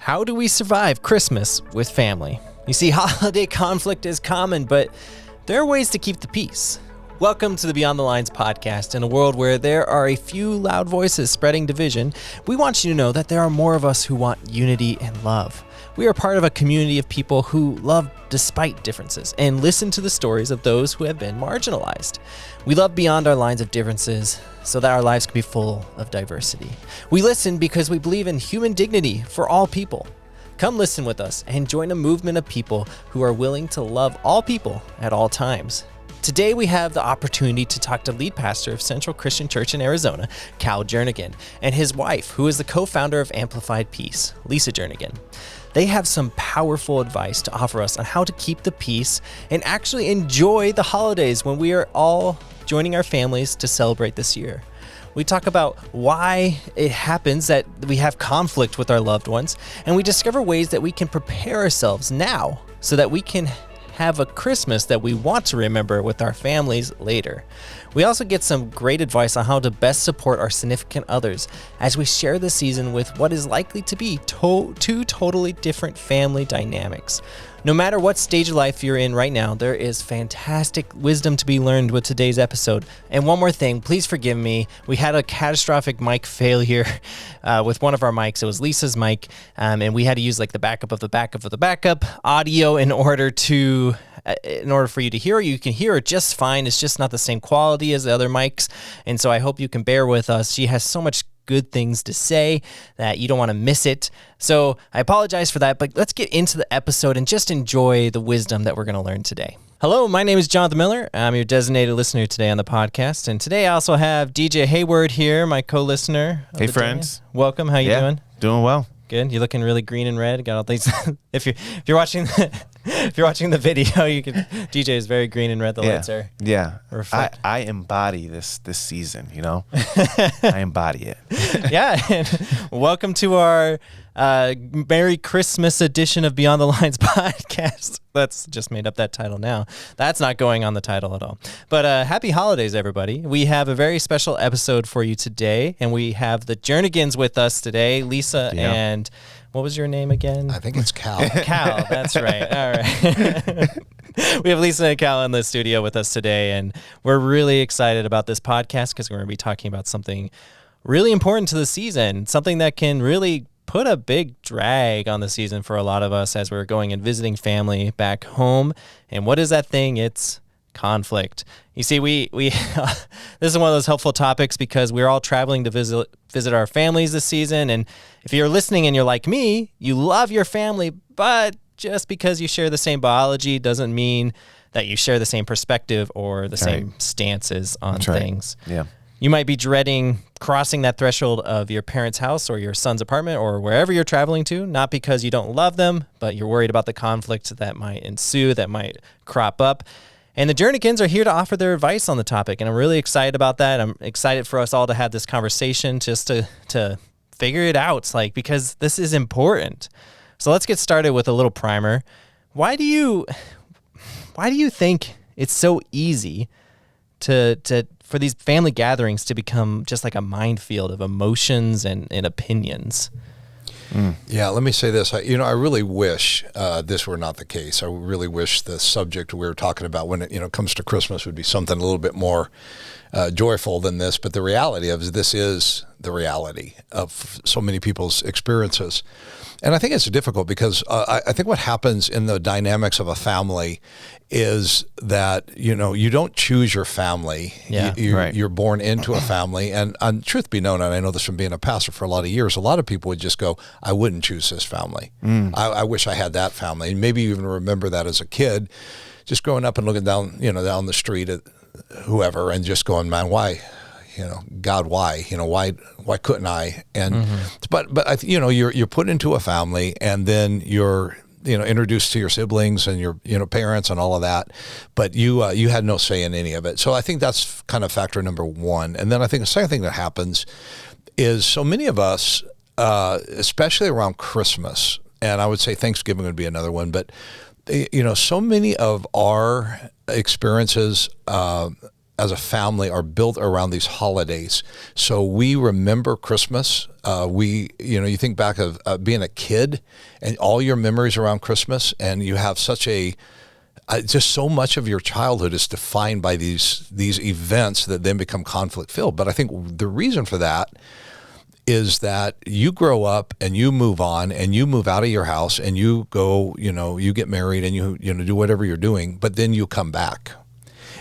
How do we survive Christmas with family? You see, holiday conflict is common, but there are ways to keep the peace. Welcome to the Beyond the Lines podcast. In a world where there are a few loud voices spreading division, we want you to know that there are more of us who want unity and love. We are part of a community of people who love despite differences and listen to the stories of those who have been marginalized. We love beyond our lines of differences so that our lives can be full of diversity. We listen because we believe in human dignity for all people. Come listen with us and join a movement of people who are willing to love all people at all times. Today, we have the opportunity to talk to lead pastor of Central Christian Church in Arizona, Cal Jernigan, and his wife, who is the co-founder of Amplified Peace, Lisa Jernigan. They have some powerful advice to offer us on how to keep the peace and actually enjoy the holidays when we are all joining our families to celebrate this year. We talk about why it happens that we have conflict with our loved ones, and we discover ways that we can prepare ourselves now so that we can have a Christmas that we want to remember with our families later. We also get some great advice on how to best support our significant others as we share the season with what is likely to be two totally different family dynamics. No matter what stage of life you're in right now, there is fantastic wisdom to be learned with today's episode. And one more thing, please forgive me. We had a catastrophic mic failure with one of our mics. It was Lisa's mic, and we had to use like the backup of the backup of the backup audio in order for you to hear it. You can hear it just fine. It's just not the same quality as the other mics. And so I hope you can bear with us. She has so much good things to say that you don't want to miss it. So I apologize for that, but let's get into the episode and just enjoy the wisdom that we're going to learn today. Hello, my name is Jonathan Miller. I'm your designated listener today on the podcast. And today I also have DJ Hayward here, my co-listener. Hey, friends. Day. Welcome. How you doing? Doing well. Good. You're looking really green and red. Got all these. If you're watching the video, you can. DJ is very green and red. The lights are. Yeah. Reflect. I embody this season. You know, I embody it. Yeah. And welcome to our Merry Christmas edition of Beyond the Lines podcast. That's just made up that title now. That's not going on the title at all. But happy holidays, everybody. We have a very special episode for you today, and we have the Jernigans with us today, Lisa and what was your name again? I think it's Cal. Cal, that's right. All right. We have Lisa and Cal in the studio with us today, and we're really excited about this podcast because we're going to be talking about something really important to the season, something that can really put a big drag on the season for a lot of us as we're going and visiting family back home. And what is that thing? It's conflict. You see, we this is one of those helpful topics because we're all traveling to visit our families this season. And if you're listening and you're like me, you love your family, but just because you share the same biology doesn't mean that you share the same perspective or the same stances on things. Yeah. You might be dreading crossing that threshold of your parents' house or your son's apartment or wherever you're traveling to, not because you don't love them, but you're worried about the conflict that might ensue, that might crop up. And the Jernigans are here to offer their advice on the topic, and I'm really excited about that. I'm excited for us all to have this conversation just to figure it out, because this is important. So let's get started with a little primer. Why do you think it's so easy for these family gatherings to become just like a minefield of emotions and opinions? Yeah, let me say this. I really wish this were not the case. I really wish the subject we were talking about when it comes to Christmas would be something a little bit more joyful than this. But the reality of this is the reality of so many people's experiences. And I think it's difficult because I think what happens in the dynamics of a family is that, you don't choose your family. Yeah, You're born into a family. And truth be known, and I know this from being a pastor for a lot of years, a lot of people would just go, I wouldn't choose this family. I wish I had that family. And maybe you even remember that as a kid, just growing up and looking down the street at whoever and just going, man, why? God, why? Why couldn't I? And but you're put into a family, and then you're introduced to your siblings and your parents and all of that, but you had no say in any of it. So I think that's kind of factor number one. And then I think the second thing that happens is so many of us, especially around Christmas, and I would say Thanksgiving would be another one, but so many of our experiences as a family are built around these holidays. So we remember Christmas. You think back of being a kid and all your memories around Christmas, and you have such just so much of your childhood is defined by these events that then become conflict filled. But I think the reason for that is that you grow up and you move on and you move out of your house and you go, you get married and you do whatever you're doing, but then you come back.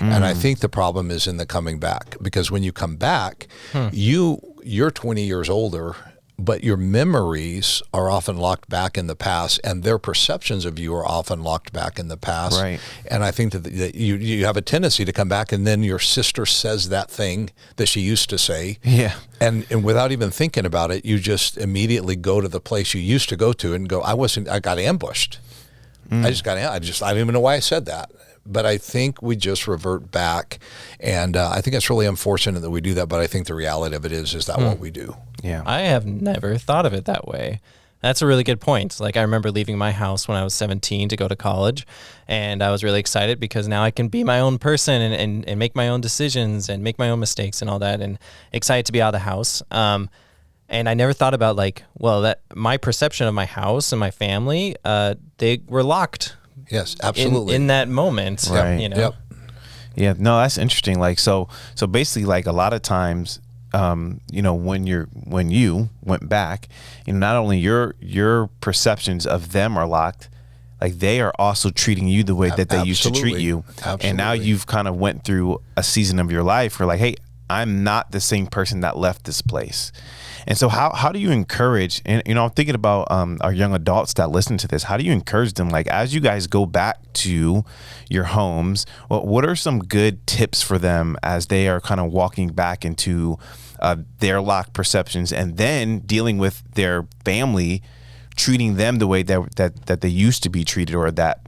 And I think the problem is in the coming back, because when you come back, you're 20 years older, but your memories are often locked back in the past, and their perceptions of you are often locked back in the past. Right. And I think that you have a tendency to come back, and then your sister says that thing that she used to say. Yeah. And without even thinking about it, you just immediately go to the place you used to go to and go, I got ambushed. I don't even know why I said that. But I think we just revert back, and I think it's really unfortunate that we do that. But I think the reality of it is that what we do. Yeah. I have never thought of it that way. That's a really good point. Like, I remember leaving my house when I was 17 to go to college, and I was really excited because now I can be my own person and make my own decisions and make my own mistakes and all that, and excited to be out of the house. And I never thought about that my perception of my house and my family, they were locked. Yes, absolutely. In that moment, Right. Yep. Yeah, no, that's interesting. Like, so basically, like, a lot of times, when you went back, not only your perceptions of them are locked, like, they are also treating you the way that they used to treat you. Absolutely. And now you've kind of went through a season of your life where, like, hey, I'm not the same person that left this place. And so how do you encourage, and I'm thinking about our young adults that listen to this, how do you encourage them, like, as you guys go back to your homes, what are some good tips for them as they are kind of walking back into their locked perceptions, and then dealing with their family treating them the way that they used to be treated, or that,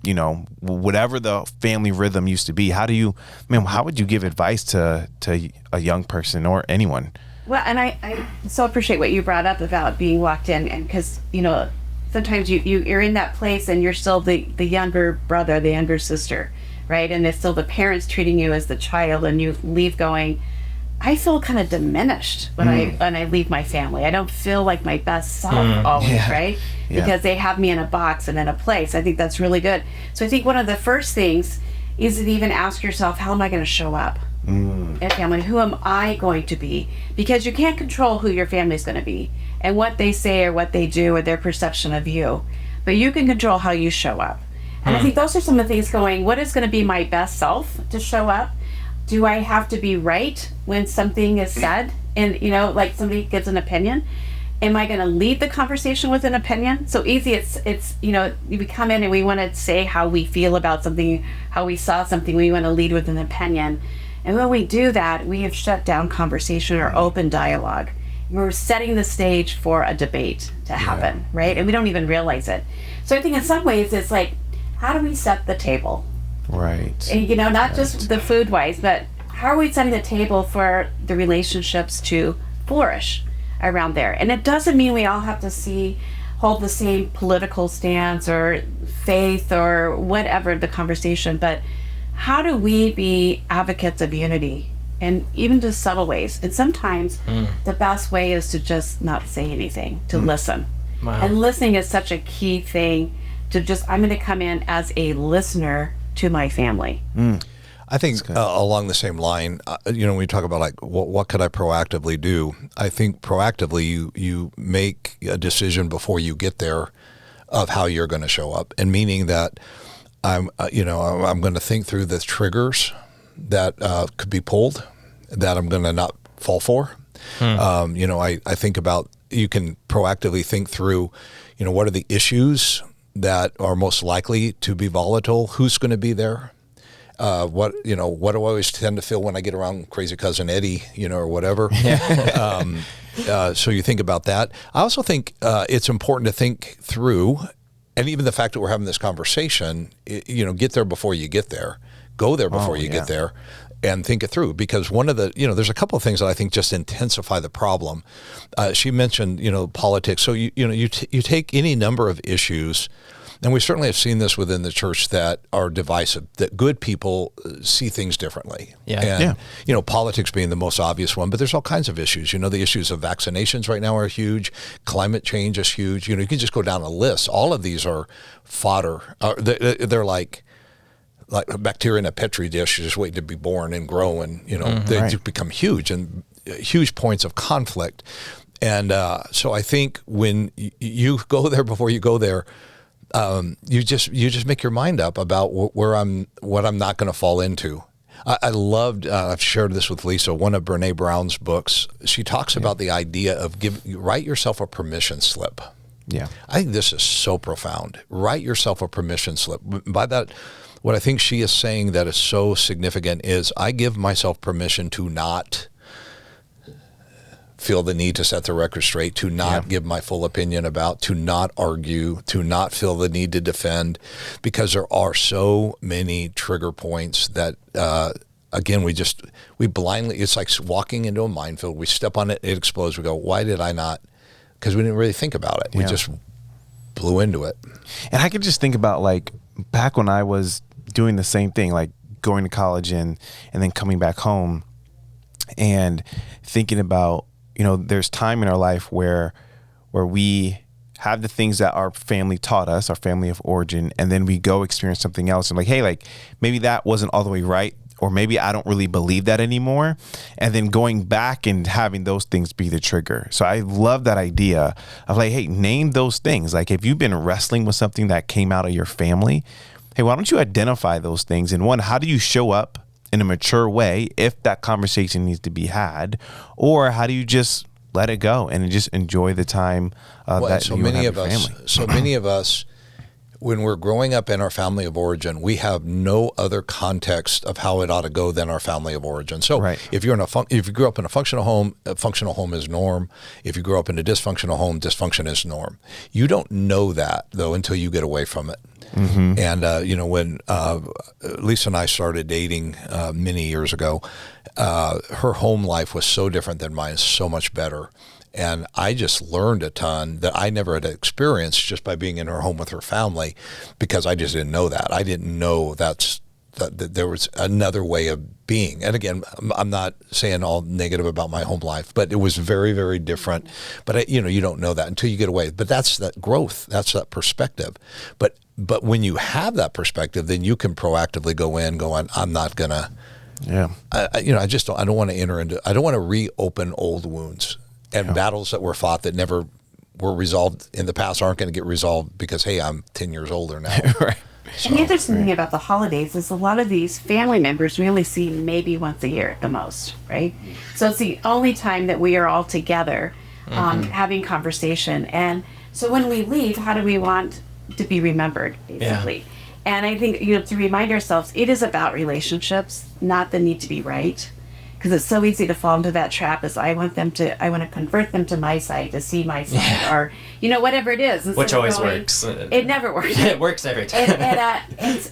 whatever the family rhythm used to be? How would you give advice to a young person or anyone? Well, and I so appreciate what you brought up about being walked in, and because, sometimes you're in that place and you're still the younger brother, the younger sister, right? And it's still the parents treating you as the child, and you leave going, I feel kind of diminished when I leave my family. I don't feel like my best self always, right? Yeah. Because they have me in a box and in a place. I think that's really good. So I think one of the first things is to even ask yourself, how am I going to show up in family? Who am I going to be? Because you can't control who your family's going to be and what they say or what they do or their perception of you. But you can control how you show up. And I think those are some of the things going, what is going to be my best self to show up? Do I have to be right when something is said? And, like somebody gives an opinion. Am I going to lead the conversation with an opinion? So easy, it's we come in and we want to say how we feel about something, how we saw something, we want to lead with an opinion. And when we do that, we have shut down conversation or open dialogue. We're setting the stage for a debate to happen, right? And we don't even realize it. So I think in some ways it's like, how do we set the table? Right. And, not just the food wise, but how are we setting the table for the relationships to flourish around there? And it doesn't mean we all have to hold the same political stance or faith or whatever the conversation, but how do we be advocates of unity, and even just subtle ways? And sometimes the best way is to just not say anything, to listen. Wow. And listening is such a key thing, I'm going to come in as a listener to my family. I think along the same line, when we talk about like what could I proactively do, I think proactively you make a decision before you get there of how you're going to show up, and meaning that I'm going to think through the triggers that could be pulled that I'm going to not fall for. I think about, you can proactively think through, what are the issues that are most likely to be volatile? Who's going to be there? What do I always tend to feel when I get around crazy cousin Eddie, or whatever. So you think about that. I also think it's important to think through, and even the fact that we're having this conversation, get there before you get there. Go there before you get there, and think it through. Because one of the, there's a couple of things that I think just intensify the problem. She mentioned, politics. So you take any number of issues And we certainly have seen this within the church that are divisive, that good people see things differently. Yeah. And, politics being the most obvious one, but there's all kinds of issues. The issues of vaccinations right now are huge. Climate change is huge. You can just go down a list. All of these are fodder. They're like bacteria in a petri dish, just waiting to be born and grow, and they just become huge and huge points of conflict. And so I think when you go there, before you go there, you just make your mind up about what I'm not going to fall into. I loved. I've shared this with Lisa. One of Brene Brown's books. She talks about the idea of write yourself a permission slip. Yeah, I think this is so profound. Write yourself a permission slip. By that, what I think she is saying that is so significant is I give myself permission to not feel the need to set the record straight, to not give my full opinion about, to not argue, to not feel the need to defend, because there are so many trigger points that, again, we blindly, it's like walking into a minefield. We step on it, it explodes. We go, why did I not? Because we didn't really think about it. We just blew into it. And I could just think about back when I was doing the same thing, like going to college and then coming back home and thinking about, there's time in our life where we have the things that our family taught us, our family of origin, and then we go experience something else. And hey, maybe that wasn't all the way right, or maybe I don't really believe that anymore. And then going back and having those things be the trigger. So I love that idea of hey, name those things. If you've been wrestling with something that came out of your family, hey, why don't you identify those things? And one, how do you show up in a mature way if that conversation needs to be had? Or how do you just let it go and just enjoy the time that you have with your family? So many of us, when we're growing up in our family of origin, we have no other context of how it ought to go than our family of origin. So if you're if you grew up in a functional home is norm. If you grew up in a dysfunctional home, dysfunction is norm. You don't know that, though, until you get away from it. Mm-hmm. And, when Lisa and I started dating many years ago, her home life was so different than mine, so much better. And I just learned a ton that I never had experienced just by being in her home with her family, because I just didn't know that. I didn't know that there was another way of being. And again, I'm not saying all negative about my home life, but it was very, very different. But you don't know that until you get away. But that's that growth. That's that perspective. But when you have that perspective, then you can proactively go on, I'm not gonna. Yeah. I don't want to enter into. I don't want to reopen old wounds. And battles that were fought that never were resolved in the past aren't going to get resolved because, hey, I'm 10 years older now. Right. So, and the other thing about the holidays is a lot of these family members we only see maybe once a year at the most, right? So it's the only time that we are all together having conversation. And so when we leave, how do we want to be remembered, basically? Yeah. And I think, to remind ourselves, it is about relationships, not the need to be right. Because it's so easy to fall into that trap. Is I want to convert them to my side, to see my side, or whatever it is. Which always works. It never works. It works every time.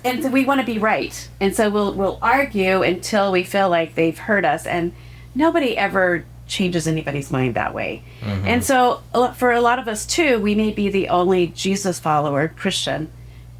And so we want to be right, and so we'll argue until we feel like they've hurt us, and nobody ever changes anybody's mind that way. Mm-hmm. And so for a lot of us too, we may be the only Jesus follower Christian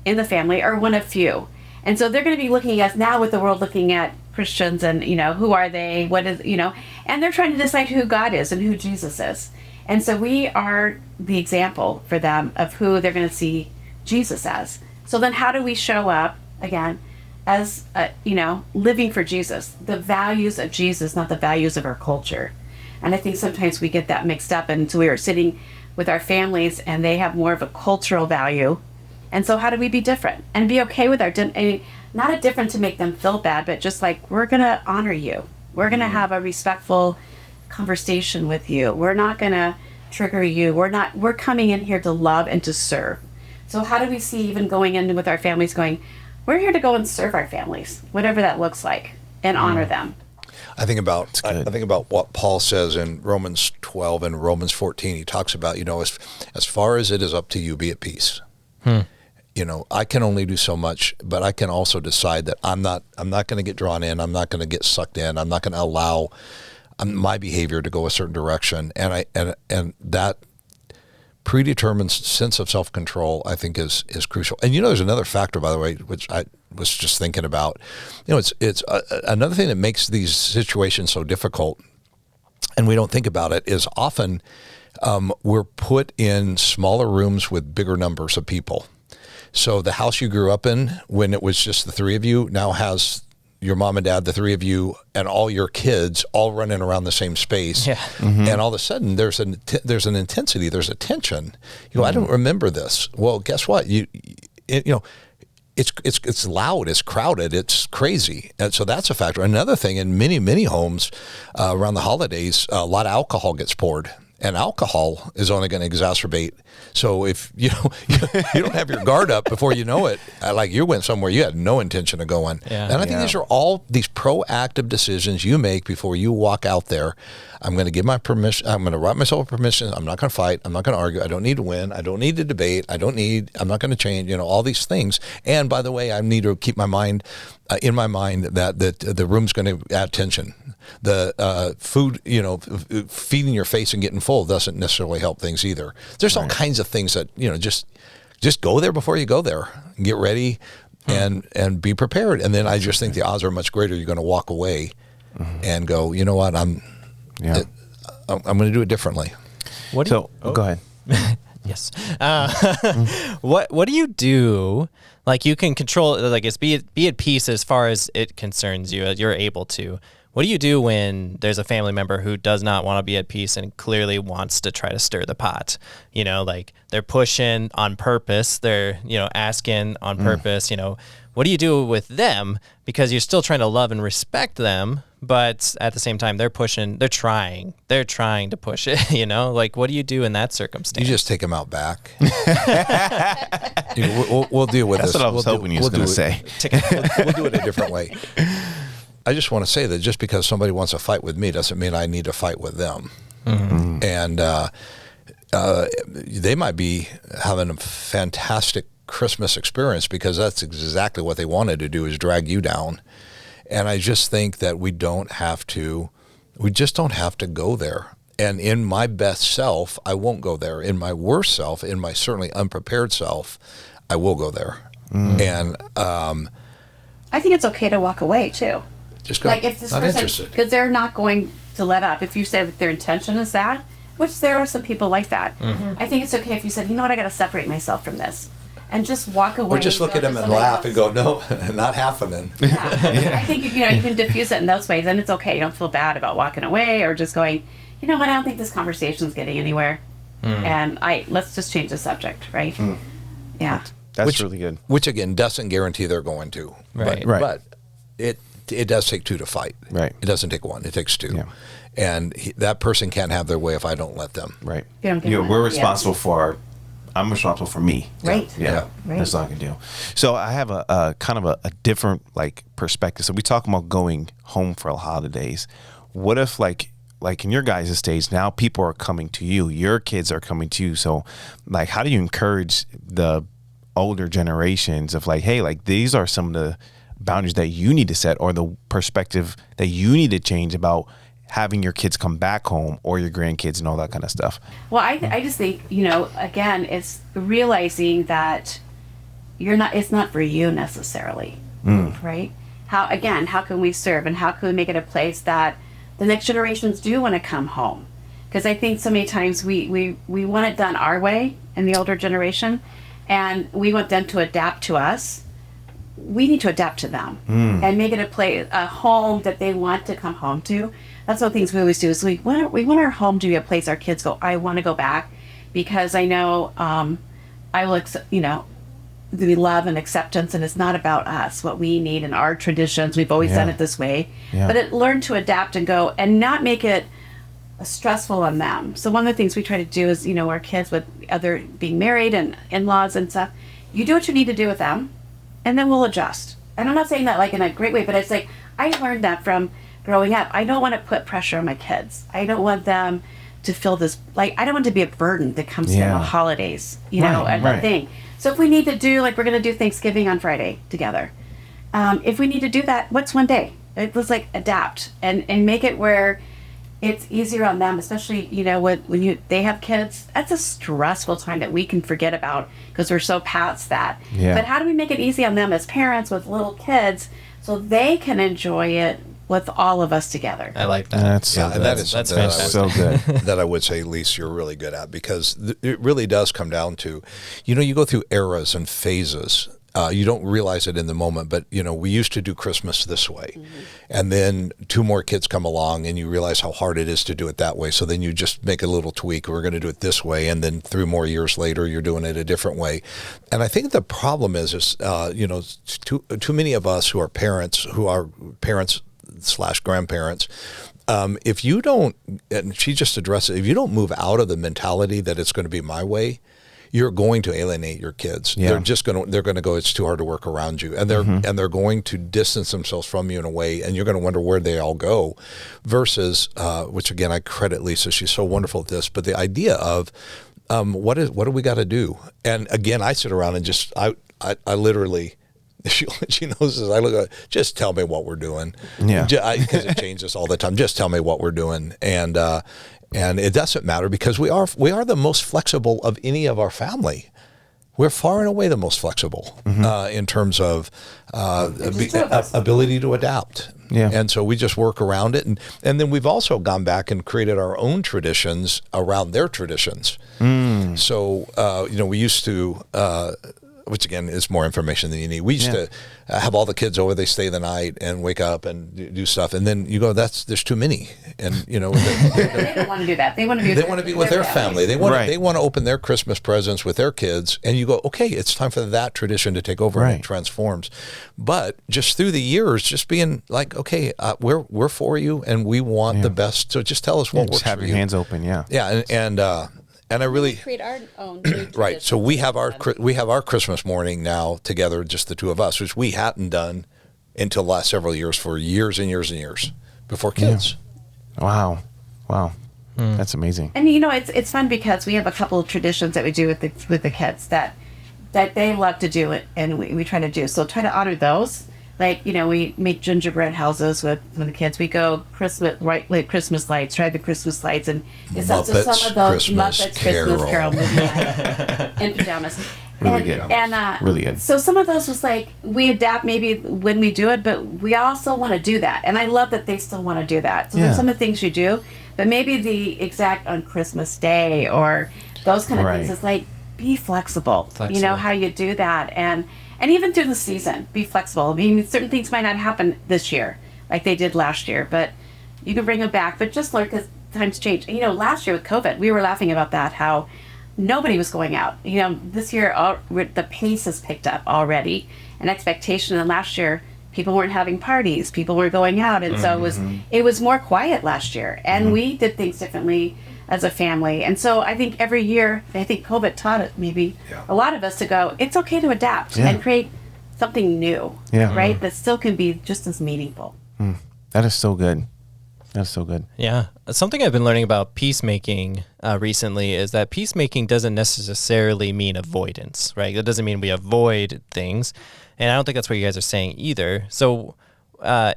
in the family, or one of few. And so they're going to be looking at us now, with the world looking at Christians and, who are they? What is, and they're trying to decide who God is and who Jesus is. And so we are the example for them of who they're going to see Jesus as. So then how do we show up, again, as, living for Jesus, the values of Jesus, not the values of our culture? And I think sometimes we get that mixed up. And so we are sitting with our families and they have more of a cultural value. And so how do we be different and be okay with our, not a different to make them feel bad, but just like, we're going to honor you. We're going to have a respectful conversation with you. We're not going to trigger you. We're coming in here to love and to serve. So how do we see, even going in with our families, going, we're here to go and serve our families, whatever that looks like, and honor them. I think about what Paul says in Romans 12 and Romans 14. He talks about, as far as it is up to you, be at peace. I can only do so much, but I can also decide that I'm not going to get drawn in. I'm not going to get sucked in. I'm not going to allow my behavior to go a certain direction. And that predetermined sense of self-control, I think is crucial. And there's another factor, by the way, which I was just thinking about. It's another thing that makes these situations so difficult, and we don't think about it, is often we're put in smaller rooms with bigger numbers of people. So the house you grew up in, when it was just the three of you, now has your mom and dad, the three of you, and all your kids all running around the same space. Yeah. Mm-hmm. And all of a sudden, there's an intensity, there's a tension. I don't remember this. Well, guess what? It's loud, it's crowded, it's crazy. And so that's a factor. Another thing, in many homes around the holidays, a lot of alcohol gets poured. And alcohol is only going to exacerbate. So if you don't have your guard up before you know it, like you went somewhere you had no intention of going. Yeah. And I think these are all these proactive decisions you make before you walk out there. I'm going to give my permission. I'm going to write myself a permission. I'm not going to fight. I'm not going to argue. I don't need to win. I don't need to debate. I'm not going to change. All these things. And by the way, I need to keep my mind in my mind that the room's going to add tension. The food, feeding your face and getting full doesn't necessarily help things either. There's all kinds of things that, just go there before you go there and get ready and be prepared. And then I just think the odds are much greater you're going to walk away and go, you know what, I'm going to do it differently. Go ahead. Yes. What do you do? Like, you can control, like, it's be at peace as far as it concerns you, you're able to. What do you do when there's a family member who does not want to be at peace and clearly wants to try to stir the pot? Like, they're pushing on purpose. They're, asking on purpose. What do you do with them? Because you're still trying to love and respect them, but at the same time, they're trying to push it, Like, what do you do in that circumstance? You just take them out back. We'll deal with this. That's what I was hoping you was going to say. We'll do it a different way. I just want to say that just because somebody wants to fight with me doesn't mean I need to fight with them. Mm-hmm. And they might be having a fantastic Christmas experience because that's exactly what they wanted to do, is drag you down. And I just think that we just don't have to go there. And in my best self, I won't go there. In my worst self, in my certainly unprepared self, I will go there. Mm. And I think it's okay to walk away too. Just go. Like, if this not person, interested, because they're not going to let up. If you say that their intention is that, which there are some people like that, I think it's okay if you said, you know what, I got to separate myself from this, and just walk away. Or just look at them and laugh and go, no, not happening. Yeah. I think you can diffuse it in those ways, and it's okay. You don't feel bad about walking away or just going, you know what, I don't think this conversation is getting anywhere, and let's just change the subject, right? Yeah. That's really good. Which again doesn't guarantee they're going to. Right. But it does take two to fight. Right. It doesn't take one. It takes two. Yeah. And that person can't have their way if I don't let them. Right. We're responsible for. I'm responsible for me. Right. Yeah. Right. That's all I can do. So I have a kind of a different perspective. So we talk about going home for holidays. What if like in your guys' stage now, people are coming to you, your kids are coming to you. So how do you encourage the older generations of hey, these are some of the boundaries that you need to set, or the perspective that you need to change about having your kids come back home, or your grandkids and all that kind of stuff? Well, I just think, again, it's realizing that it's not for you necessarily, right? How can we serve, and how can we make it a place that the next generations do want to come home? Because I think so many times we want it done our way in the older generation, and we want them to adapt to us. We need to adapt to them and make it a home that they want to come home to. That's one of the things we always do, is we want our home to be a place our kids go, I want to go back, because I know I will, the love and acceptance, and it's not about us, what we need and our traditions. We've always done it this way, but learn to adapt and go, and not make it stressful on them. So one of the things we try to do is, our kids with other being married and in-laws and stuff, you do what you need to do with them, and then we'll adjust. And I'm not saying that in a great way, but it's I learned that from growing up. I don't want to put pressure on my kids. I don't want them to feel this, I don't want to be a burden that comes in the holidays, that thing. So if we need to do, we're going to do Thanksgiving on Friday together. If we need to do that, what's one day? It was adapt and make it where it's easier on them, especially, when they have kids. That's a stressful time that we can forget about because we're so past that. Yeah. But how do we make it easy on them as parents with little kids so they can enjoy it with all of us together? I like that. That's so Yeah, good. and that is That's something fantastic. so good. that I would say, Lisa, you're really good at, because it really does come down to, you go through eras and phases. You don't realize it in the moment, but we used to do Christmas this way, and then 2 more kids come along, and you realize how hard it is to do it that way. So then you just make a little tweak. We're going to do it this way, and then 3 more years later, you're doing it a different way. And I think the problem is too many of us who are parents / grandparents. If you don't, and she just addressed it, if you don't move out of the mentality that it's going to be my way, you're going to alienate your kids. Yeah. They're going to go, it's too hard to work around you. And they're going to distance themselves from you in a way, and you're going to wonder where they all go, versus, which again, I credit Lisa, she's so wonderful at this, but the idea of, what do we got to do? And again, I sit around and just, I literally, she knows this. I look at, just tell me what we're doing. Yeah. Because it changes all the time. Just tell me what we're doing. And it doesn't matter, because we are the most flexible of any of our family. We're far and away the most flexible in terms of ability to adapt. Yeah. And so we just work around it. And then we've also gone back and created our own traditions around their traditions. So, we used to, which again is more information than you need. We used to have all the kids over, they stay the night and wake up and do stuff. And then you go, there's too many. And, They don't want to do that. They want to be with their family. They want Right. they want to open their Christmas presents with their kids. And you go, okay, it's time for that tradition to take over, and it transforms. But just through the years, just being like, okay, we're for you, and we want the best. So just tell us what works Just have for your you. hands open. Yeah. Yeah. And I really create our own right. So we have our Christmas morning now together, just the 2 of us, which we hadn't done until the last several years, for years and years and years before kids. Wow. That's amazing. And it's fun because we have a couple of traditions that we do with the kids that they love to do it, and we try to do. So try to honor those. Like, we make gingerbread houses with the kids. We go Christmas lights, try the Christmas lights, and it's up to some of those Muppets Christmas Carol movies in pajamas. Really good. Really good. So some of those was like, we adapt maybe when we do it, but we also want to do that. And I love that they still want to do that. So there's some of the things you do, but maybe the exact on Christmas Day or those kind of things. It's like, be flexible. You know how you do that. And even through the season, be flexible. I mean, certain things might not happen this year like they did last year, but you can bring them back. But just learn, because times change. Last year with COVID, we were laughing about that, how nobody was going out. This year, the pace has picked up already, and expectation. And last year, people weren't having parties, people were going out, and so it was more quiet last year. And we did things differently as a family. And so I think every year, COVID taught it maybe a lot of us to go, it's okay to adapt and create something new, right? That still can be just as meaningful. That is so good. That's so good. Yeah. Something I've been learning about peacemaking recently is that peacemaking doesn't necessarily mean avoidance, right? That doesn't mean we avoid things. And I don't think that's what you guys are saying either. So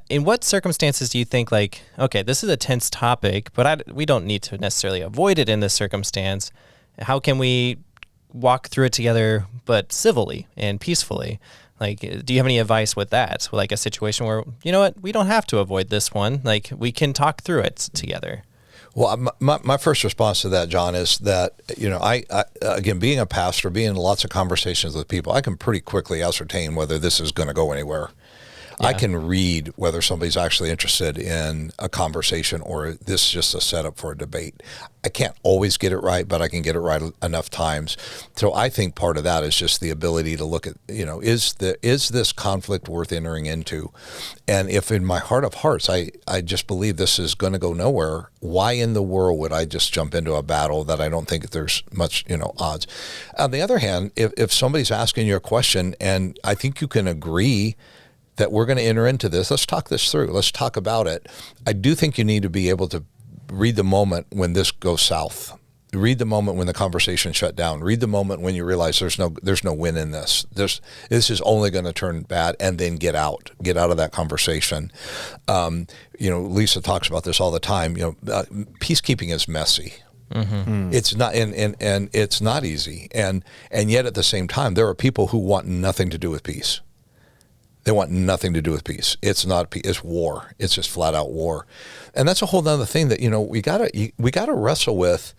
in what circumstances do you think, like, okay, this is a tense topic, but we don't need to necessarily avoid it in this circumstance. How can we walk through it together, but civilly and peacefully? Like, do you have any advice with that? Like a situation where, you know what, we don't have to avoid this one. Like, we can talk through it together. Well, my first response to that, John, is that, I again, being a pastor, being in lots of conversations with people, I can pretty quickly ascertain whether this is going to go anywhere. Yeah. I can read whether somebody's actually interested in a conversation or this is just a setup for a debate. I can't always get it right, but I can get it right enough times. So I think part of that is just the ability to look at, is this conflict worth entering into? And if in my heart of hearts, I just believe this is going to go nowhere, why in the world would I just jump into a battle that I don't think there's much, odds? On the other hand, if somebody's asking you a question and I think you can agree that we're going to enter into this, let's talk this through. Let's talk about it. I do think you need to be able to read the moment when this goes south. Read the moment when the conversation shut down. Read the moment when you realize there's no win in this. This is only going to turn bad, and then get out of that conversation. Lisa talks about this all the time. Peacekeeping is messy. It's not, and it's not easy, and yet at the same time, there are people who want nothing to do with peace. They want nothing to do with peace. It's not peace. It's war. It's just flat out war, and that's a whole other thing that we gotta wrestle with.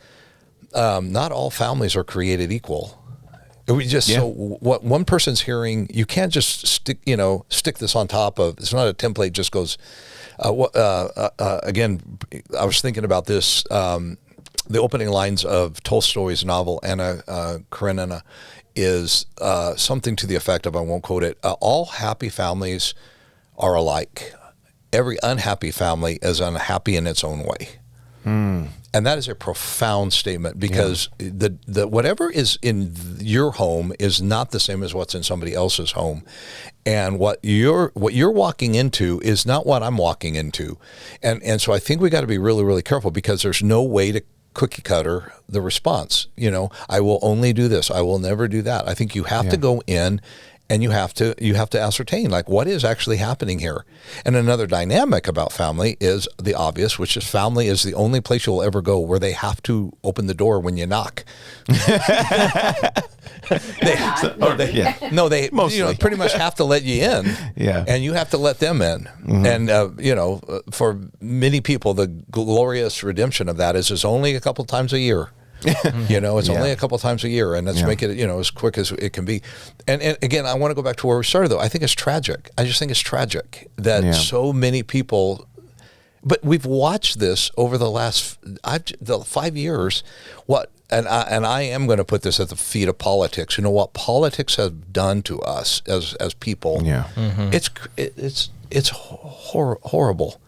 Not all families are created equal. So what one person's hearing, you can't just stick this on top of. It's not a template. Just goes. Again, I was thinking about this. The opening lines of Tolstoy's novel Anna Karenina is something to the effect of, I won't quote it, all happy families are alike. Every unhappy family is unhappy in its own way. And that is a profound statement, because the whatever is in your home is not the same as what's in somebody else's home. And what you're walking into is not what I'm walking into. And so I think we got to be really, really careful, because there's no way to cookie cutter the response. I will only do this. I will never do that. I think you have to go in and you have to ascertain, like, what is actually happening here. And another dynamic about family is the obvious, which is family is the only place you'll ever go where they have to open the door when you knock. They Mostly. Pretty much have to let you in, and you have to let them in. And for many people, the glorious redemption of that is only a couple times a year. It's only a couple times a year, and let's make it as quick as it can be. And again, I want to go back to where we started, though. I think it's tragic. I just think it's tragic that so many people. But we've watched this over the last 5 years. And I am going to put this at the feet of politics. What politics has done to us as people. It's horrible.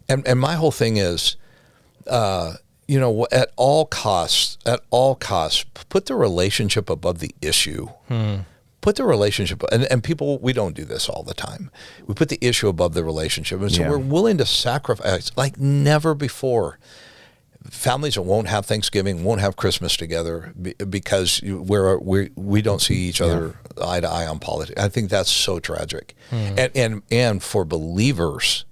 And my whole thing is, at all costs, put the relationship above the issue. Put the relationship, and people, we don't do this all the time. We put the issue above the relationship. And so we're willing to sacrifice like never before. Families that won't have Thanksgiving, won't have Christmas together because we don't see each other eye to eye on politics. I think that's so tragic. And for believers,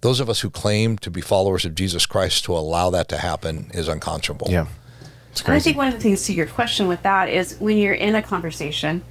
those of us who claim to be followers of Jesus Christ, to allow that to happen is unconscionable. Yeah. It's crazy. And I think one of the things to your question with that is, when you're in a conversation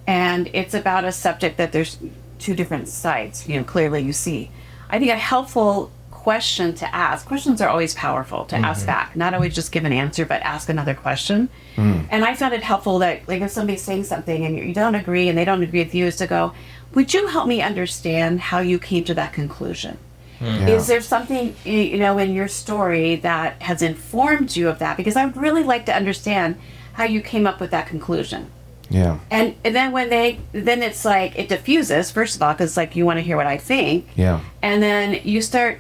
and it's about a subject that there's two different sides, clearly you see, I think a helpful question to ask, questions are always powerful to ask back, not always just give an answer, but ask another question. And I found it helpful that, like, if somebody's saying something and you don't agree and they don't agree with you, is to go, would you help me understand how you came to that conclusion? Is there something, in your story that has informed you of that? Because I would really like to understand how you came up with that conclusion. Yeah. And then then it's like, it diffuses, first of all, because, like, you want to hear what I think. Yeah. And then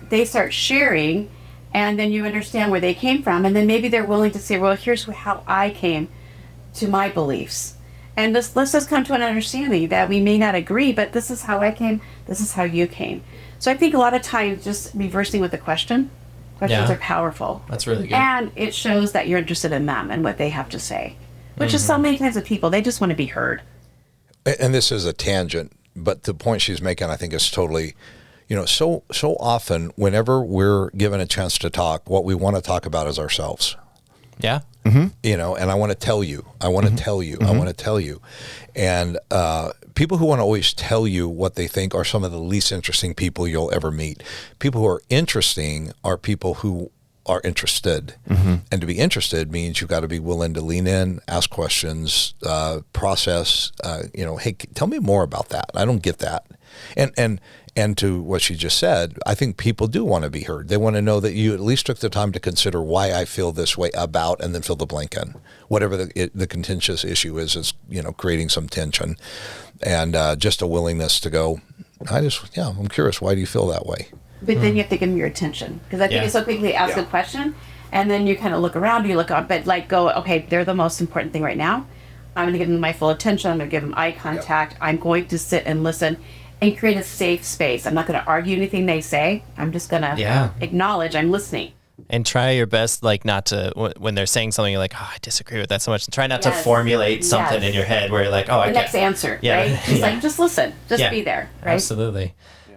they start sharing, and then you understand where they came from. And then maybe they're willing to say, well, here's how I came to my beliefs. And let's just come to an understanding that we may not agree, but this is how I came, this is how you came. So I think a lot of times just reversing with the questions are powerful. That's really good. And it shows that you're interested in them and what they have to say, which is so many times with people, they just want to be heard. And this is a tangent, but the point she's making, I think, is totally, so often whenever we're given a chance to talk, what we want to talk about is ourselves. Yeah. And I want to tell you, I want to tell you. And people who want to always tell you what they think are some of the least interesting people you'll ever meet. People who are interesting are people who are interested. And to be interested means you've got to be willing to lean in, ask questions, process, hey, tell me more about that. I don't get that. And to what she just said, I think people do want to be heard. They want to know that you at least took the time to consider why I feel this way about, and then fill the blank in. Whatever the contentious issue is creating some tension. And just a willingness to go, I'm curious, why do you feel that way? But then you have to give them your attention. Because I think it's so quickly ask a question, and then you kind of look around, you look up, but go, okay, they're the most important thing right now. I'm going to give them my full attention. I'm going to give them eye contact. I'm going to sit and listen and create a safe space. I'm not going to argue anything they say. I'm just going to acknowledge I'm listening. And try your best, like, not to, when they're saying something, you're like, oh, I disagree with that so much. And try not to formulate something in your head where you're like, oh, the next answer, right? It's like, just listen, just be there, right? Absolutely.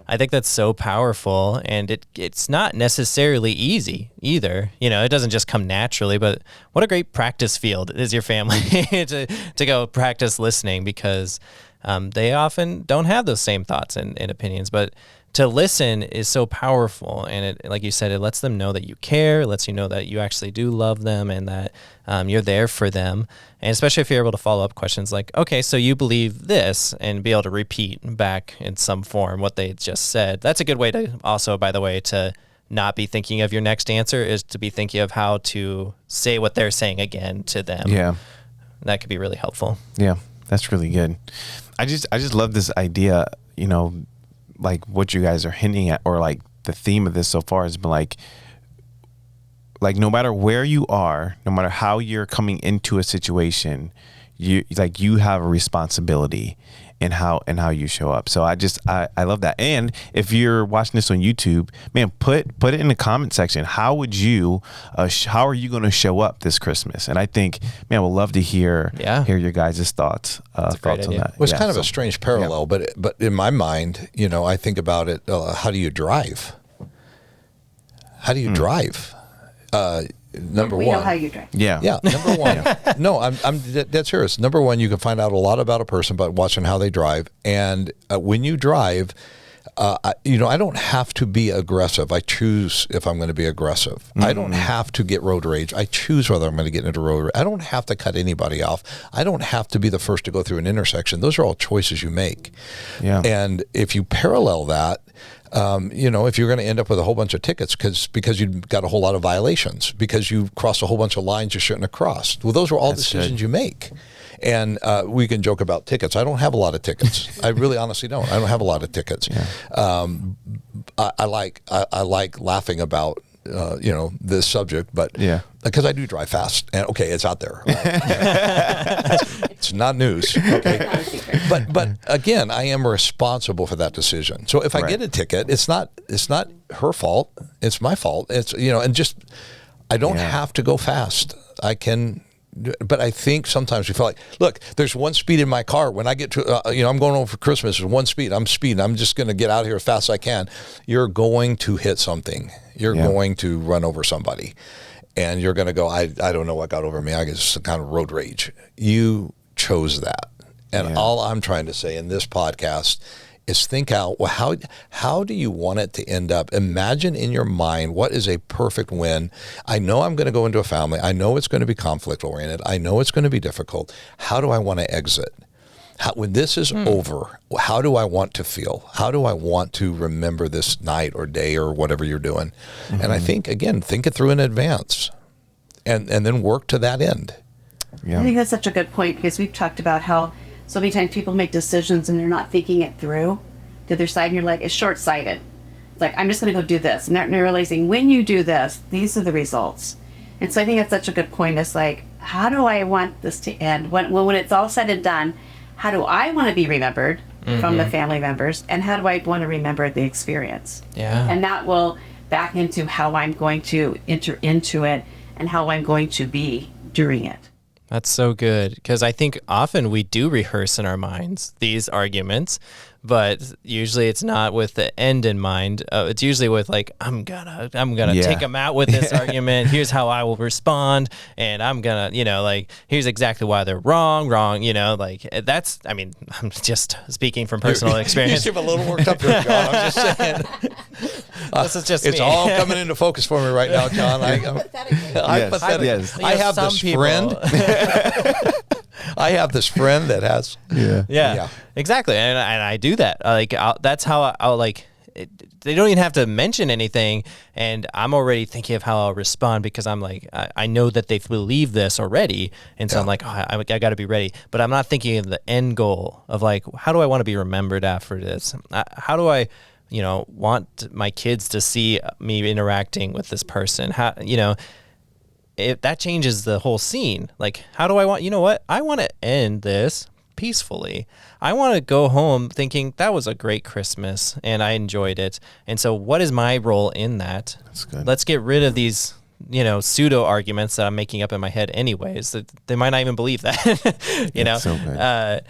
I think that's so powerful, and it's not necessarily easy either. You know, it doesn't just come naturally, but what a great practice field is your family to go practice listening, because they often don't have those same thoughts and opinions, but to listen is so powerful. And it, like you said, it lets them know that you care, lets you know that you actually do love them, and that you're there for them. And especially if you're able to follow up questions like, okay, so you believe this, and be able to repeat back in some form what they just said. That's a good way to also, by the way, to not be thinking of your next answer, is to be thinking of how to say what they're saying again to them. Yeah. That could be really helpful. Yeah, that's really good. I just love this idea, you know, like what you guys are hinting at, or like the theme of this so far has been like no matter where you are, no matter how you're coming into a situation, you have a responsibility in how you show up. So I love that. And if you're watching this on YouTube, man, put it in the comment section. How would you how are you going to show up this Christmas? And I think, man, we'd love to hear your guys' thoughts on that. Well, it's kind of a strange parallel, but in my mind, you know, I think about it. How do you drive? How do you drive? Number we one. know how you drive. Yeah. Number one. No, I'm dead serious. Number one, you can find out a lot about a person by watching how they drive. And when you drive, I don't have to be aggressive. I choose if I'm going to be aggressive. Mm-hmm. I don't have to get road rage. I choose whether I'm going to get into road rage. I don't have to cut anybody off. I don't have to be the first to go through an intersection. Those are all choices you make. Yeah. And if you parallel that, if you're going to end up with a whole bunch of tickets because you've got a whole lot of violations, because you crossed a whole bunch of lines you shouldn't have crossed. Well, those are all decisions you make. And we can joke about tickets. I don't have a lot of tickets. I really honestly don't. I don't have a lot of tickets. Yeah. I like laughing about this subject, but because I do drive fast, and okay, it's out there. It's not news. Okay, but again, I am responsible for that decision. So if I get a ticket, it's not her fault. It's my fault. It's and just I don't have to go fast. I can. But I think sometimes we feel like, look, there's one speed in my car. When I get to, I'm going home for Christmas. There's one speed. I'm speeding. I'm just going to get out of here as fast as I can. You're going to hit something. You're going to run over somebody. And you're going to go, I don't know what got over me. I guess kind of road rage. You chose that. And all I'm trying to say in this podcast is think out, well, how do you want it to end up? Imagine in your mind, what is a perfect win? I know I'm going to go into a family. I know it's going to be conflict oriented. I know it's going to be difficult. How do I want to exit? When this is over, how do I want to feel? How do I want to remember this night or day or whatever you're doing? Mm-hmm. And I think, again, think it through in advance and then work to that end. Yeah. I think that's such a good point, because we've talked about how so many times people make decisions and they're not thinking it through. The other side, and you're like, it's short-sighted. It's like, I'm just going to go do this. And they're realizing, when you do this, these are the results. And so I think that's such a good point. It's like, how do I want this to end? When it's all said and done, how do I want to be remembered from the family members? And how do I want to remember the experience? Yeah. And that will back into how I'm going to enter into it and how I'm going to be during it. That's so good, because I think often we do rehearse in our minds these arguments, but usually it's not with the end in mind. It's usually with like, I'm gonna take them out with this argument. Here's how I will respond, and I'm gonna, here's exactly why they're wrong. That's. I mean, I'm just speaking from personal experience. You seem a little worked up there, John. I'm just saying. This is just it's me. all coming into focus for me right now, John. I'm pathetic. Yes. I have this friend. I have this friend that has. Yeah. Exactly, and I do that. That's how I'll like. They don't even have to mention anything, and I'm already thinking of how I'll respond, because I'm like, I know that they believe this already, and so I'm like, I got to be ready. But I'm not thinking of the end goal of like, how do I want to be remembered after this? How do I, want my kids to see me interacting with this person? How, if that changes the whole scene. Like, how do I want? You know what? I want to end this peacefully. I want to go home thinking that was a great Christmas and I enjoyed it. And so what is my role in that? That's good. Let's get rid of these, pseudo arguments that I'm making up in my head anyways, that they might not even believe that, That's so good.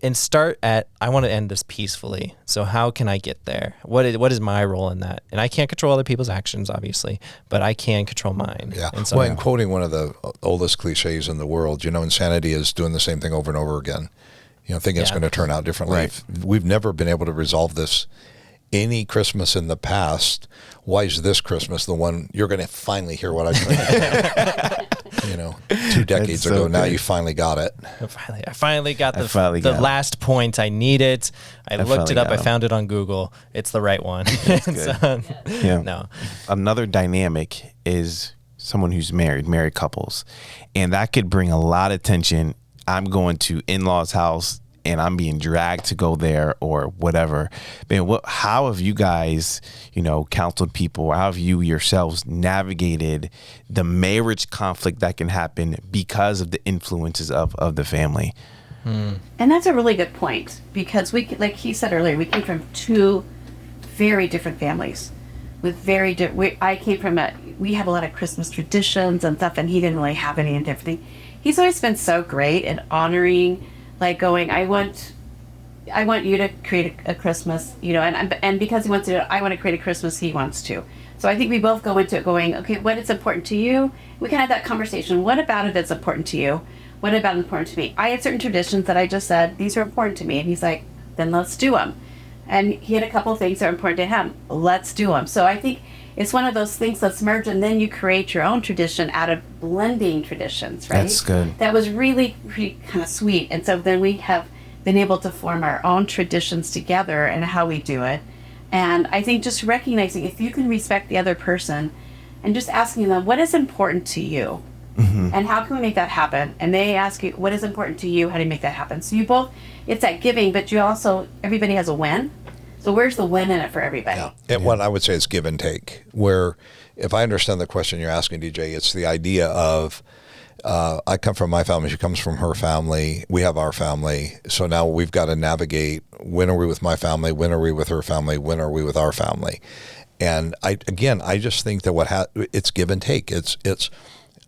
And start at, I want to end this peacefully. So how can I get there? What is my role in that? And I can't control other people's actions, obviously, but I can control mine. Yeah. And so, well, and quoting one of the oldest cliches in the world, insanity is doing the same thing over and over again. Thinking it's going to turn out differently. Right. We've never been able to resolve this any Christmas in the past. Why is this Christmas the one you're going to finally hear what I'm trying to do? 2 decades so ago, now good. you finally got it. I finally got the got last point I needed. I looked finally it up. got I him. found it on Google. It's the right one. So, Yeah. no. Another dynamic is someone who's married couples, and that could bring a lot of tension. I'm going to in-laws' house and I'm being dragged to go there or whatever. Man, how have you guys, counseled people, or how have you yourselves navigated the marriage conflict that can happen because of the influences of the family? And that's a really good point, because we, like he said earlier, we came from 2 very different families with very different. I came from we have a lot of Christmas traditions and stuff, and he didn't really have any and everything. He's always been so great at honoring, like going, I want you to create a Christmas, and because he wants to, I want to create a Christmas he wants to. So I think we both go into it going, okay, what is important to you? We can have that conversation. What about it is important to you? What about it important to me? I had certain traditions that I just said, these are important to me. And he's like, then let's do them. And he had a couple of things that are important to him. Let's do them. So I think it's one of those things, let's merge, and then you create your own tradition out of blending traditions, right? That's good. That was really kind of sweet. And so then we have been able to form our own traditions together and how we do it. And I think just recognizing, if you can respect the other person and just asking them, what is important to you? Mm-hmm. And how can we make that happen? And they ask you, what is important to you? How do you make that happen? So you both, it's that giving, but you also, everybody has a win. So where's the win in it for everybody? Yeah. And what I would say is give and take, where if I understand the question you're asking, DJ, it's the idea of, I come from my family, she comes from her family, we have our family. So now we've got to navigate, when are we with my family? When are we with her family? When are we with our family? And I just think that it's give and take. It's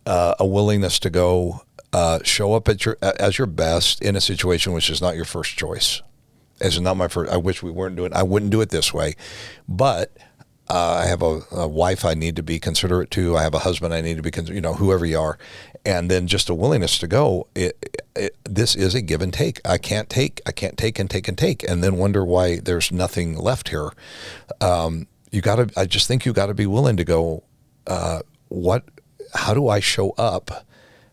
a willingness to go show up as your best in a situation which is not your first choice. It's not my first. I wish we weren't doing. I wouldn't do it this way, but I have a wife I need to be considerate to. I have a husband I need to be whoever you are, and then just a willingness to go. This is a give and take. I can't take and take, and then wonder why there's nothing left here. I just think you got to be willing to go. How do I show up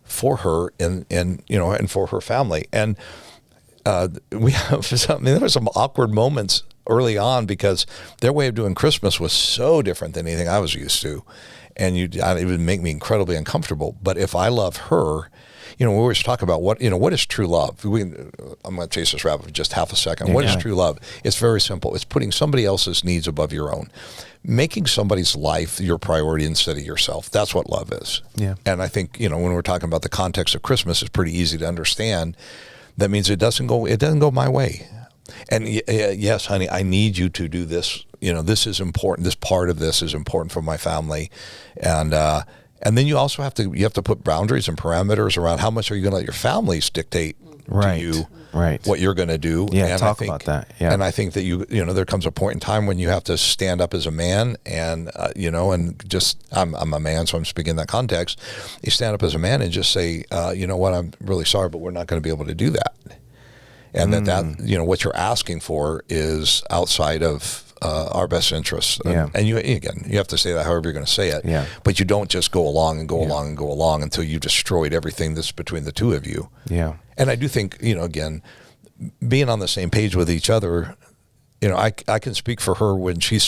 for her and for her family? And we have there were some awkward moments early on because their way of doing Christmas was so different than anything I was used to, and it would make me incredibly uncomfortable. But if I love her, we always talk about what is true love. I'm going to chase this rabbit for just half a second. Yeah. What is true love? It's very simple. It's putting somebody else's needs above your own, making somebody's life your priority instead of yourself. That's what love is. Yeah. And I think when we're talking about the context of Christmas, it's pretty easy to understand. That means it doesn't go my way. And yes, honey, I need you to do this. This is important. This part of this is important for my family. And then you also have to put boundaries and parameters around how much are you going to let your families dictate to you what you're going to do. Yeah, and talk about that. Yeah. And I think that there comes a point in time when you have to stand up as a man and, and just, I'm a man, so I'm speaking in that context. You stand up as a man and just say, you know what, I'm really sorry, but we're not going to be able to do that. And that what you're asking for is outside of our best interests. And you have to say that however you're going to say it. Yeah. But you don't just go along and go along and go along until you've destroyed everything that's between the two of you. Yeah. And I do think, again, being on the same page with each other, I can speak for her when she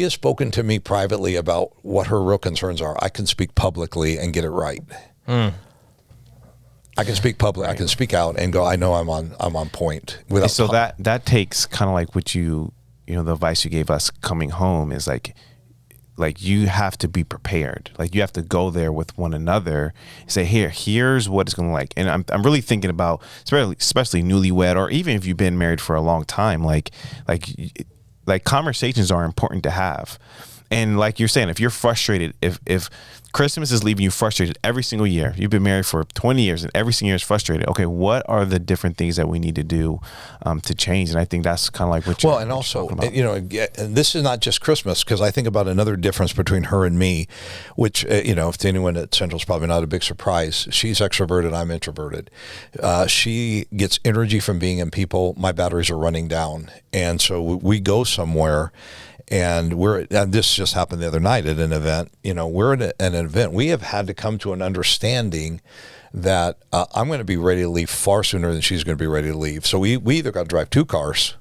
has spoken to me privately about what her real concerns are. I can speak publicly and get it right. I can speak public. I can speak out and go, I know I'm on point. So that takes kind of like what the advice you gave us coming home is like like you have to be prepared. Like you have to go there with one another and say, here's what it's going to like. And I'm really thinking about, especially newlywed, or even if you've been married for a long time, like conversations are important to have. And like you're saying, if you're frustrated, if Christmas is leaving you frustrated every single year, you've been married for 20 years and every single year is frustrated. Okay, what are the different things that we need to do to change? And I think that's kind of like what you're, well, and also, and this is not just Christmas, because I think about another difference between her and me, which, if to anyone at Central is probably not a big surprise. She's extroverted, I'm introverted. She gets energy from being in people. My batteries are running down. And so we go somewhere. And this just happened the other night at an event. We're at an event. We have had to come to an understanding that I'm going to be ready to leave far sooner than she's going to be ready to leave. So we either got to drive 2 cars.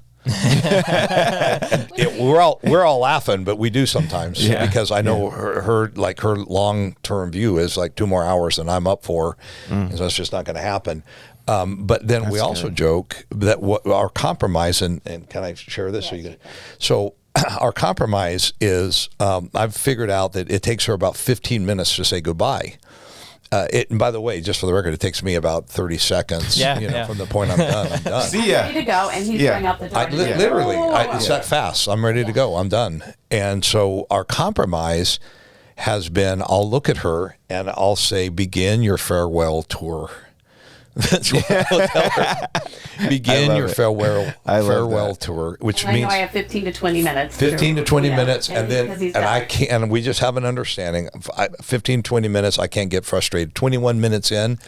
We're all laughing, but we do sometimes because I know her long-term view is like 2 more hours than I'm up for, and so it's just not going to happen. But then we also joke that our compromise, and can I share this? So our compromise is I've figured out that it takes her about 15 minutes to say goodbye. And by the way, just for the record, it takes me about 30 seconds. From the point I'm done. See ya. Ready to go, and he's going out the door. Literally, it's that fast. I'm ready to go. I'm done. And so our compromise has been, I'll look at her and I'll say, begin your farewell tour. That's what I'll tell her. Begin your farewell tour, which means I have 15 to 20 minutes. 15 to 20 minutes, and I can't. And we just have an understanding. 15, 20 minutes, I can't get frustrated. 21 minutes in,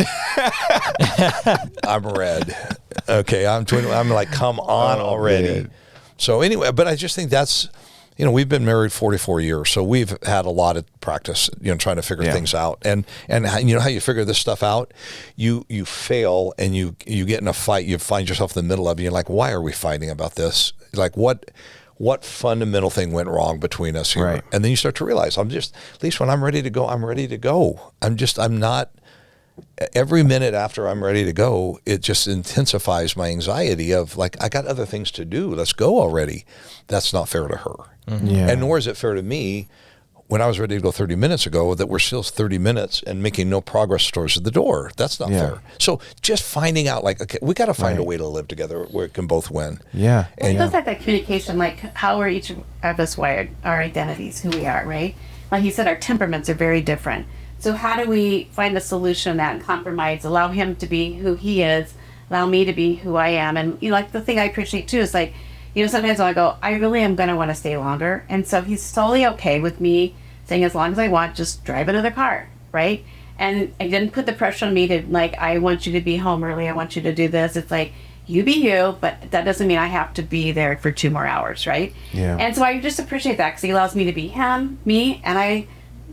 I'm red. Okay, I'm like, come on already. Man. So anyway, but I just think that's. We've been married 44 years, so we've had a lot of practice, trying to figure things out. And how you figure this stuff out? You fail and you get in a fight, you find yourself in the middle of it, you're like, why are we fighting about this? Like what fundamental thing went wrong between us here? Right. And then you start to realize, at least when I'm ready to go, I'm ready to go. I'm not. Every minute after I'm ready to go, it just intensifies my anxiety of like, I got other things to do. Let's go already. That's not fair to her. Mm-hmm. Yeah. And nor is it fair to me when I was ready to go 30 minutes ago that we're still 30 minutes and making no progress towards the door. That's not fair. So just finding out like, okay, we got to find a way to live together where it can both win. Yeah. And it does like that communication, like how are each of us wired, our identities, who we are, right? Like you said, our temperaments are very different. So how do we find a solution that compromise, allow him to be who he is, allow me to be who I am? And like the thing I appreciate too is like, sometimes I go, I really am going to want to stay longer. And so he's totally okay with me saying as long as I want, just drive another car, right? And I didn't put the pressure on me to like, I want you to be home early. I want you to do this. It's like, you be you, but that doesn't mean I have to be there for 2 more hours, right? Yeah. And so I just appreciate that because he allows me to be me, and I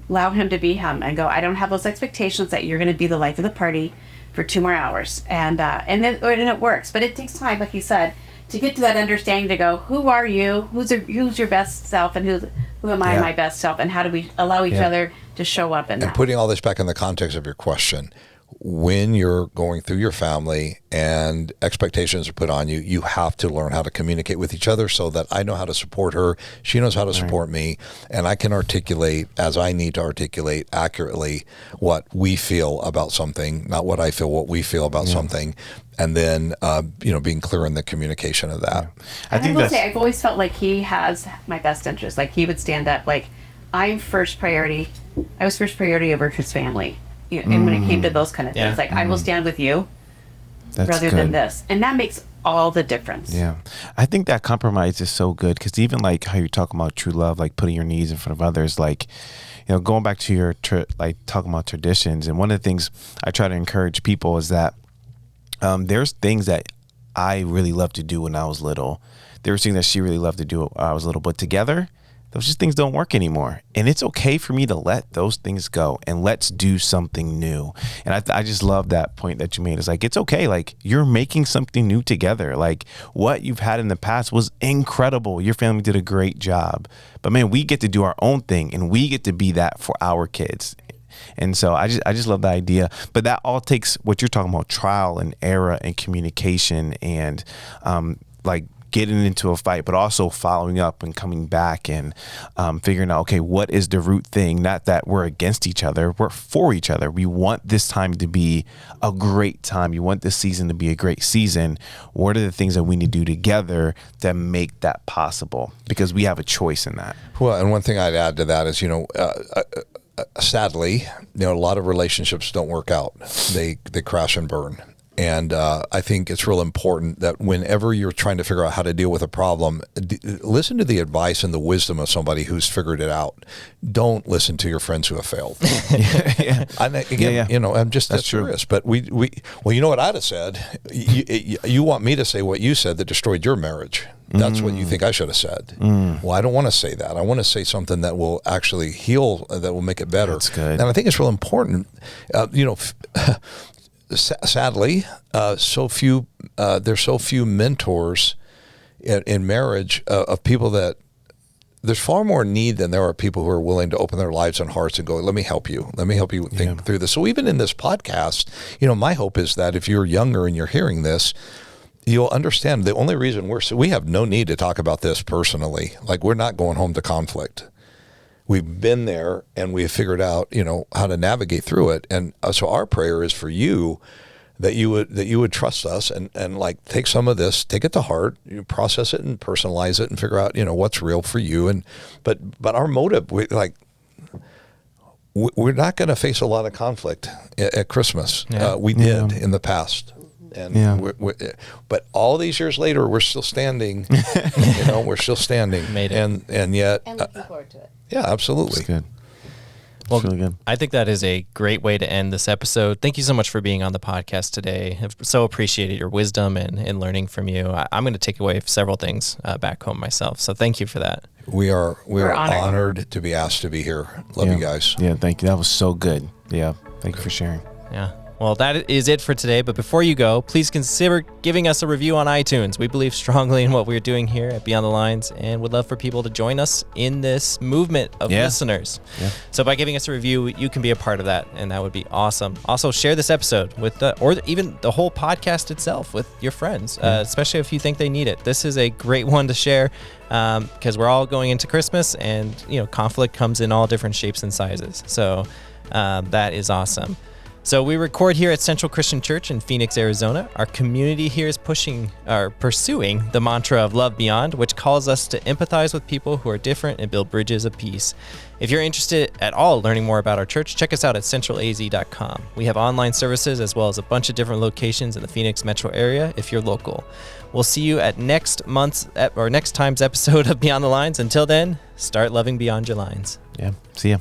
allow him to be him and go, I don't have those expectations that you're going to be the life of the party for 2 more hours. And it works. But it takes time, like you said, to get to that understanding to go, who are you? Who's your best self? And who am I, my best self? And how do we allow each other to show up in that? And putting all this back in the context of your question, when you're going through your family and expectations are put on you, you have to learn how to communicate with each other so that I know how to support her, she knows how to support me, and I can articulate as I need to articulate accurately what we feel about something, not what I feel, what we feel about something, and then being clear in the communication of that. I will say, I've always felt like he has my best interest. Like he would stand up, like I'm first priority. I was first priority over his family. And when it came to those kind of things, like I will stand with you rather than this. And that makes all the difference. Yeah. I think that compromise is so good because even like how you're talking about true love, like putting your needs in front of others, like, going back to your, talking about traditions. And one of the things I try to encourage people is that there's things that I really loved to do when I was little. There were things that she really loved to do when I was little, but together, those just things don't work anymore. And it's okay for me to let those things go and let's do something new. And I just love that point that you made. It's like, it's okay. Like you're making something new together. Like what you've had in the past was incredible. Your family did a great job, but man, we get to do our own thing and we get to be that for our kids. And so I just love the idea, but that all takes what you're talking about, trial and error and communication and getting into a fight, but also following up and coming back and figuring out, okay, what is the root thing? Not that we're against each other, we're for each other. We want this time to be a great time. You want this season to be a great season. What are the things that we need to do together that make that possible? Because we have a choice in that. Well, and one thing I'd add to that is, sadly, a lot of relationships don't work out. They crash and burn. And I think it's real important that whenever you're trying to figure out how to deal with a problem, listen to the advice and the wisdom of somebody who's figured it out. Don't listen to your friends who have failed. And again, I'm just that's serious. But well, you know what I'd have said? You want me to say what you said that destroyed your marriage. That's what you think I should have said. Well, I don't want to say that. I want to say something that will actually heal, that will make it better. That's good. And I think it's real important. Sadly, there's so few mentors in marriage of people that there's far more need than there are people who are willing to open their lives and hearts and go, let me help you. Let me help you think through this. So even in this podcast, my hope is that if you're younger and you're hearing this, you'll understand the only reason we have no need to talk about this personally. Like, we're not going home to conflict. We've been there and we have figured out, how to navigate through it. And so our prayer is for you that you would trust us and like take some of this, take it to heart, process it and personalize it and figure out, what's real for you. But our motive, we're not going to face a lot of conflict at Christmas. Yeah. We did in the past. And but all these years later, we're still standing. We're still standing. Made it. And yet, And looking forward to it. Yeah, absolutely. That's good. Well, That's really good. I think that is a great way to end this episode. Thank you so much for being on the podcast today. I've so appreciated your wisdom and learning from you. I'm going to take away several things back home myself. So thank you for that. We're honored. honored to be asked to be here. Love you guys. Yeah, thank you. That was so good. Yeah, thank you for sharing. Yeah. Well, that is it for today. But before you go, please consider giving us a review on iTunes. We believe strongly in what we're doing here at Beyond the Lines and would love for people to join us in this movement of listeners. Yeah. So by giving us a review, you can be a part of that, and that would be awesome. Also, share this episode with even the whole podcast itself with your friends, especially if you think they need it. This is a great one to share because we're all going into Christmas, and conflict comes in all different shapes and sizes. So that is awesome. So we record here at Central Christian Church in Phoenix, Arizona. Our community here is pursuing the mantra of love beyond, which calls us to empathize with people who are different and build bridges of peace. If you're interested at all learning more about our church, check us out at centralaz.com. We have online services as well as a bunch of different locations in the Phoenix metro area if you're local. We'll see you at next time's episode of Beyond the Lines. Until then, start loving beyond your lines. Yeah, see ya.